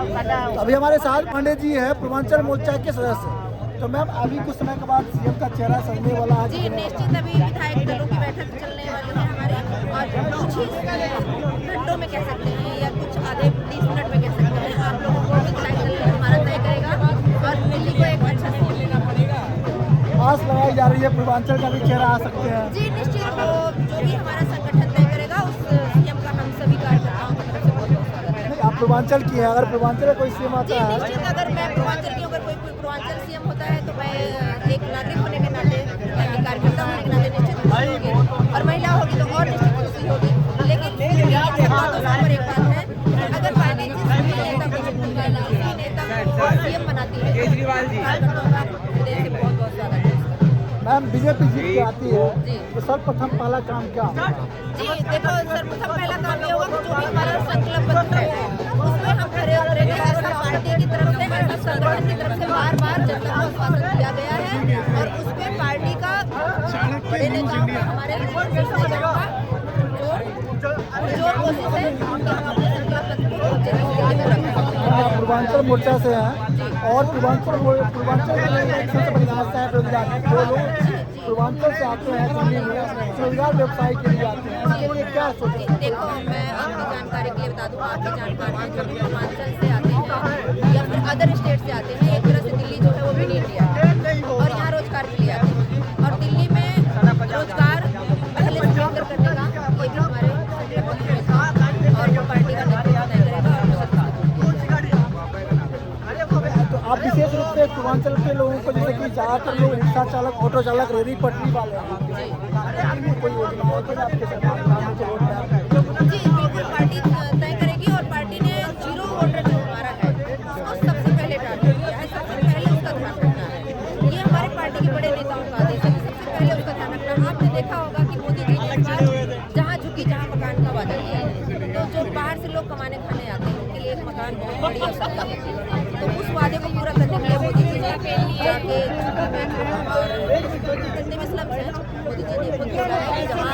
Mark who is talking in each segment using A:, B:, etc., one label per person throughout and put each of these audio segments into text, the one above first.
A: अभी हमारे साथ पांडे जी हैं, पूर्वांचल मोर्चा के सदस्य। तो मैम अभी कुछ समय के बाद सीएम का चेहरा सजने वाला है।
B: जी निश्चित, अभी विधायक दलों की बैठक चलने वाली है हमारे, और कुछ ही घंटों में कह सकते हैं या कुछ आधे 30 मिनट में कह सकते हैं, आप लोगों को विधायक दल हमारा तय करेगा और दिल्ली को एक अच्छा सीएम देना पड़ेगा।
A: आस लगाई जा रही है पूर्वांचल का भी चेहरा आ सकते हैं।
B: जी निश्चित, वो जो भी हमारा संगठन तय करेगा उस सीएम का हम सभी कार्यकर्ताओं की तरफ से बहुत बहुत स्वागत है।
A: आप पूर्वांचल की है, अगर पूर्वांचल में कोई सीएम
B: जी
A: आता है।
B: निश्चित, अगर मैं पूर्वांचल की, अगर कोई पूर्वांचल सीएम होता है तो मैं एक नागरिक होने के नाते, एक कार्यकर्ता होने के नाते निश्चित खुशी होगी, और महिला होगी तो और निश्चित खुशी होगी। लेकिन फिर भी सब बातों से ऊपर एक बात है, अगर पार्टी जिस भी नेता को चुनती है, जिस नेता को सीएम बनाती है, कार्यकर्ताओं का हृदय से बहुत बहुत स्वागत है।
A: मैम बीजेपी जीत के आती है
B: जी।
A: तो सर्वप्रथम पहला काम क्या होगा?
B: जी देखो, सर्वप्रथम पहला काम ये होगा कि जो भी हमारा संकल्प पत्र है उसमें हम खरे उतरेंगे। ऐसा पार्टी की तरफ से, ऐसा संगठन की तरफ से बार बार जनता को आश्वासन दिया गया है, और उसमें पार्टी का बड़े नेताओं का, हमारे नेताओं का जो कोशिश है कि हम अपने संकल्प पत्र को जल्दी से आगे रखें।
A: आप पूर्वांचल मोर्चा से हैं और पूर्वांचल में एक सबसे बड़ी समस्या है रोजगार। जो लोग पूर्वांचल से आते हैं दिल्ली में रोजगार व्यवसाय के लिए आते हैं, उनके लिए क्या सोचें?
B: देखो, मैं आपकी जानकारी के लिए बता दूं, आपकी जानकारी है, जो भी पूर्वांचल से आते हैं या फिर अदर स्टेट से आते हैं, एक तरह से दिल्ली जो है वो मिनी इंडिया है, और यहाँ रोजगार के लिए आते हैं, और दिल्ली में रोजगार पहले से बेहतर करने का ये भी हमारे संकल्प पत्र में था, और वो पार्टी का नेतृत्व तय करेगा। और
A: तो आप विशेष रूप से पूर्वांचल के लोगों को, जैसे कि ज़्यादातर लोग रिक्शा चालक, ऑटो चालक, रेहड़ी पटरी वाले हैं, कोई योजना है तो आपके सरकार नामों को वोट दें?
B: जी बिल्कुल, पार्टी तय करेगी, और पार्टी ने जीरो वोटर जो हमारा है उसको सबसे पहले टारगेट किया है, सबसे पहले उसका ध्यान रखना है। ये हमारे पार्टी के बड़े नेताओं का आदेश है कि सबसे पहले उसका ध्यान रखना है। आपने देखा होगा कि मोदी जी ने इस बार जहाँ झुकी जहाँ मकान का वादा किया है, तो जो बाहर से लोग कमाने खाने आते हैं उनके लिए एक मकान बहुत बड़ी आवश्यकता होती है, तो उस वादे को पूरा करने के लिए मोदी जी ने जाके और जितने भी स्लम्स हैं मोदी जी ने खुद बोला है कि जहाँ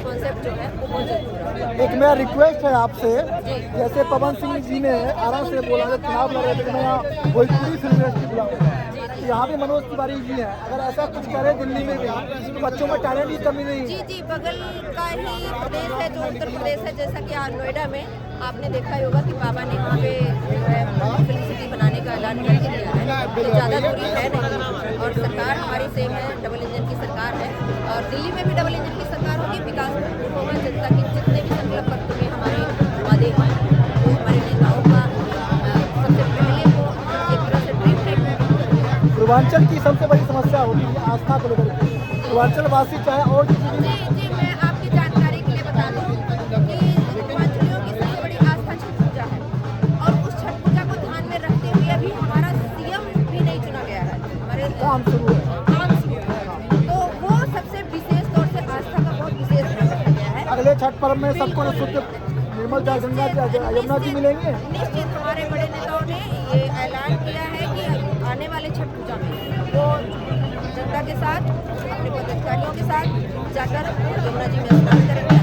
B: कॉन्सेप्ट जो है वो बहुत जरूर है।
A: एक मेरा रिक्वेस्ट है आपसे, जैसे पवन सिंह जी ने आरा से बोला कि चुनाव लड़ रहे थे, मैं यहाँ भोजपुरी फिल्म इंडस्ट्री बुलाऊंगा, तो यहाँ भी मनोज तिवारी जी हैं, अगर ऐसा कुछ करे दिल्ली में भी तो बच्चों में टैलेंट की कमी नहीं
B: जी
A: है।
B: जी, बगल का ही प्रदेश है जो उत्तर प्रदेश है, जैसा कि आज नोएडा में आपने देखा ही होगा कि बाबा ने वहाँ पे जो है फिल्म सिटी बनाने का ऐलान कर दिया है, तो ज़्यादा दूरी है नहीं, और सरकार हमारी सेम है, डबल इंजन की सरकार है, और दिल्ली में भी डबल इंजन की सरकार होगी, विकास भरपूर होगा, जनता की जितने भी संकल्प पत्र में हमारे वादे हैं वो हमारे नेताओं का सबसे पहले वो एक तरह से ड्रीम टेक।
A: पूर्वांचल की सबसे बड़ी समस्या होती है आस्था को लेकर के। पूर्वांचल वासी चाहे और
B: जी जी, मैं आपकी जानकारी के लिए बता दूं कि पूर्वांचलियों की सबसे बड़ी आस्था छठ पूजा है, और उस छठ पूजा को ध्यान में रखते हुए अभी हमारा सीएम भी नहीं चुना गया है, हमारे
A: काम शुरू है।
B: काम शुरू है, तो वो सबसे विशेष तौर से आस्था का बहुत विशेष ध्यान रखा गया है।
A: अगले छठ पर्व में सबको शुद्ध निर्मल जल गंगा यमुना जी मिलेंगे।
B: निश्चित, हमारे बड़े नेताओं ने ये ऐलान किया है कि आने वाले छठ पूजा में वो जनता के साथ, अपने पदाधिकारियों के साथ जाकर यमुना जी में स्नान करेंगे।